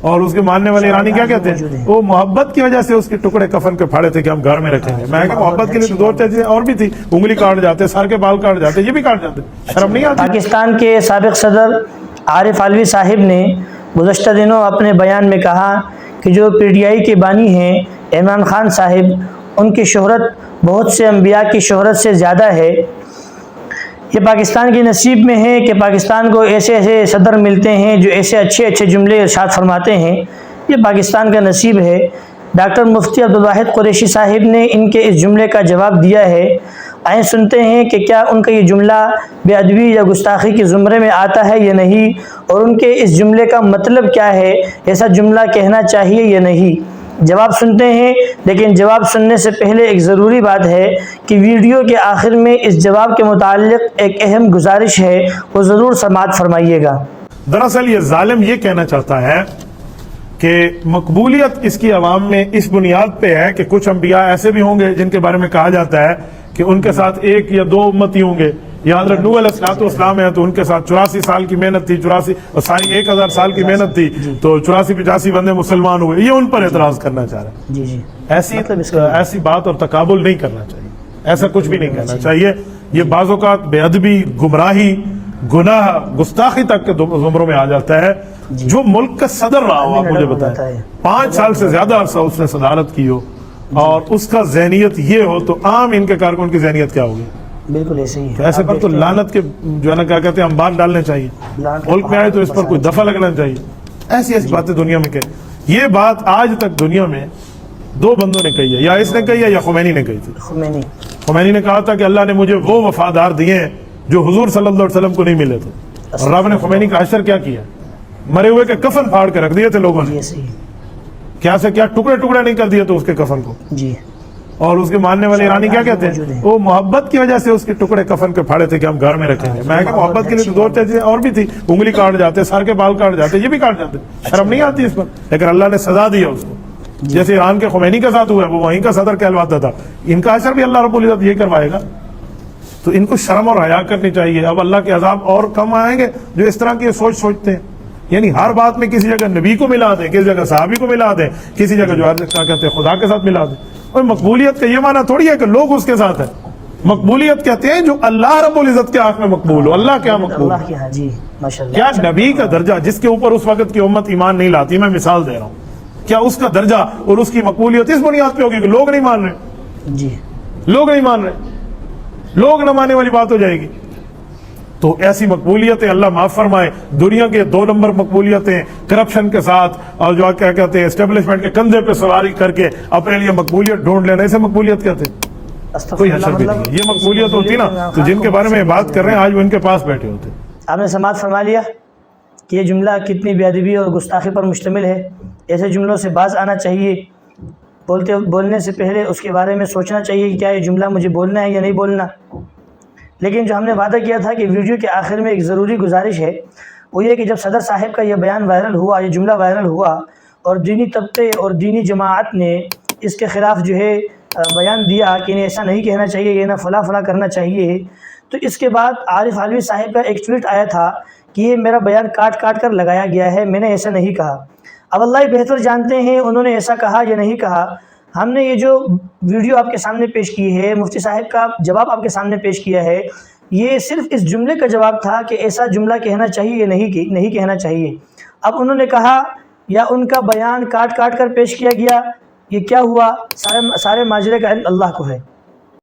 اور اس کے ماننے والے ایرانی کیا کہتے ہیں؟ وہ محبت کی وجہ سے اس کے ٹکڑے کفن کے پھاڑے تھے کہ ہم گھر میں رکھیں گے. میں کہ محبت کے لیے تو دو چیزیں اور بھی تھی, انگلی کاٹ جاتے, سر کے بال کاٹ جاتے, یہ بھی کاٹ جاتے, شرم نہیں آتی؟ پاکستان کے سابق صدر عارف علوی صاحب نے گزشتہ دنوں اپنے بیان میں کہا کہ جو پی ٹی آئی کے بانی ہیں عمران خان صاحب, ان کی شہرت بہت سے انبیاء کی شہرت سے زیادہ ہے. یہ پاکستان کی نصیب میں ہے کہ پاکستان کو ایسے ایسے صدر ملتے ہیں جو ایسے اچھے اچھے جملے ارشاد فرماتے ہیں. یہ پاکستان کا نصیب ہے. ڈاکٹر مفتی عبدالواحد قریشی صاحب نے ان کے اس جملے کا جواب دیا ہے. آئیں سنتے ہیں کہ کیا ان کا یہ جملہ بے ادبی یا گستاخی کے زمرے میں آتا ہے یا نہیں, اور ان کے اس جملے کا مطلب کیا ہے, ایسا جملہ کہنا چاہیے یا نہیں. جواب سنتے ہیں, لیکن جواب سننے سے پہلے ایک ضروری بات ہے کہ ویڈیو کے آخر میں اس جواب کے متعلق ایک اہم گزارش ہے, وہ ضرور سماعت فرمائیے گا. دراصل یہ ظالم یہ کہنا چاہتا ہے کہ مقبولیت اس کی عوام میں اس بنیاد پہ ہے کہ کچھ انبیاء ایسے بھی ہوں گے جن کے بارے میں کہا جاتا ہے کہ ان کے ساتھ ایک یا دو امتی ہوں گے. یا حضرت نوح علیہ السلام ہے تو ان کے ساتھ 84 سال کی محنت تھی, 84 اور ساری 1000 سال کی محنت تھی, تو 84-85 بندے مسلمان ہوئے. یہ ان پر اعتراض کرنا چاہ رہے ہیں. ایسی بات اور تقابل نہیں کرنا چاہیے, ایسا کچھ بھی نہیں کہنا چاہیے. یہ بعض اوقات بے ادبی, گمراہی, گناہ, گستاخی تک کے زمروں میں آ جاتا ہے. جو ملک کا صدر رہا ہو, آپ مجھے بتائیں, 5 سال سے زیادہ عرصہ اس نے صدارت کی ہو اور اس کا ذہنیت یہ ہو, تو عام ان کے کارکن کی ذہنیت کیا ہوگی؟ بالکل ایسے ہی. ایسے پر تو لعنت کے جو ہے نا کیا کہتے ہیں انبار ڈالنے چاہیے. ملک میں آئے تو اس پر کوئی دفعہ لگنا چاہیے. ایسی ایسی باتیں دنیا میں کہیں. یہ بات آج تک دنیا میں 2 بندوں نے کہی ہے, یا اس نے کہی ہے یا خمینی نے کہی تھی. خمینی نے کہا تھا کہ اللہ نے مجھے وہ وفادار دیے ہیں جو حضور صلی اللہ علیہ وسلم کو نہیں ملے تھے. اور رب نے خمینی کا حشر کیا کیا؟ مرے ہوئے کے کفن پھاڑ کے رکھ دیے تھے لوگوں نے. کیا سے کیا ٹکڑے ٹکڑے نہیں کر دیے تو اس کے کفن کو. اور اس کے ماننے والے ایرانی کیا کہتے ہیں؟ وہ محبت کی وجہ سے اس کے ٹکڑے کفن کے پھاڑے تھے کہ ہم گھر میں رکھیں گے. میں کہ محبت کے لیے تو 2 چیزیں اور بھی تھی, انگلی کاٹ جاتے, سر کے بال کاٹ جاتے, یہ بھی کاٹ جاتے, شرم نہیں آتی اس پر؟ لیکن اللہ نے سزا دیا اس کو. جیسے ایران کے خمینی کے ساتھ ہوا ہے, وہ وہیں کا صدر کہلواتا تھا, ان کا حشر بھی اللہ رب العزت یہ کروائے گا. تو ان کو شرم اور حیا کرنی چاہیے. اب اللہ کے عذاب اور کم آئیں گے جو اس طرح کی سوچ سوچتے ہیں. یعنی ہر بات میں کسی جگہ نبی کو ملا دیں, کسی جگہ صحابی کو ملا دیں, کسی جگہ جو کیا کہتے ہیں خدا کے ساتھ ملا دیں. اور مقبولیت کا یہ معنی تھوڑی ہے کہ لوگ اس کے ساتھ ہیں. مقبولیت کہتے ہیں جو اللہ رب العزت کے آنکھ میں مقبول ہو. اللہ کیا مقبول؟ کیا نبی کا درجہ جس کے اوپر اس وقت کی امت ایمان نہیں لاتی, میں مثال دے رہا ہوں, کیا اس کا درجہ اور اس کی مقبولیت اس بنیاد پہ ہوگی کہ لوگ نہیں مان رہے؟ لوگ نہیں مان رہے, لوگ نہ ماننے والی بات ہو جائے گی. تو ایسی مقبولیتیں اللہ معاف فرمائے. دنیا کے 2 نمبر مقبولیتیں کرپشن کے ساتھ اور جو کیا کہتے ہیں اسٹیبلشمنٹ کے کندھے پہ سواری کر کے اپنے لیے مقبولیت ڈھونڈ لینا, اسے مقبولیت کہتے ہیں. کوئی حشر بھی نہیں. یہ مقبولیت ہوتی نا تو جن کے بارے میں بات کر رہے ہیں آج وہ ان کے پاس بیٹھے ہوتے. آپ نے سماعت فرما لیا کہ یہ جملہ کتنی بے ادبی اور گستاخی پر مشتمل ہے. ایسے جملوں سے باز آنا چاہیے. بولنے سے پہلے اس کے بارے میں سوچنا چاہیے کہ کیا یہ جملہ مجھے بولنا ہے یا نہیں بولنا. لیکن جو ہم نے وعدہ کیا تھا کہ ویڈیو کے آخر میں ایک ضروری گزارش ہے, وہ یہ کہ جب صدر صاحب کا یہ بیان وائرل ہوا, یہ جملہ وائرل ہوا, اور دینی طبقے اور دینی جماعت نے اس کے خلاف جو ہے بیان دیا کہ انہیں ایسا نہیں کہنا چاہیے, یہ نہ فلاں فلاں کرنا چاہیے, تو اس کے بعد عارف علوی صاحب کا ایک ٹویٹ آیا تھا کہ یہ میرا بیان کاٹ کاٹ کر لگایا گیا ہے, میں نے ایسا نہیں کہا. اب اللہ ہی بہتر جانتے ہیں انہوں نے ایسا کہا یا نہیں کہا. ہم نے یہ جو ویڈیو آپ کے سامنے پیش کی ہے, مفتی صاحب کا جواب آپ کے سامنے پیش کیا ہے, یہ صرف اس جملے کا جواب تھا کہ ایسا جملہ کہنا چاہیے یا نہیں کہنا چاہیے. اب انہوں نے کہا یا ان کا بیان کاٹ کاٹ کر پیش کیا گیا, یہ کیا ہوا؟ سارے ماجرے کا علم اللہ کو ہے.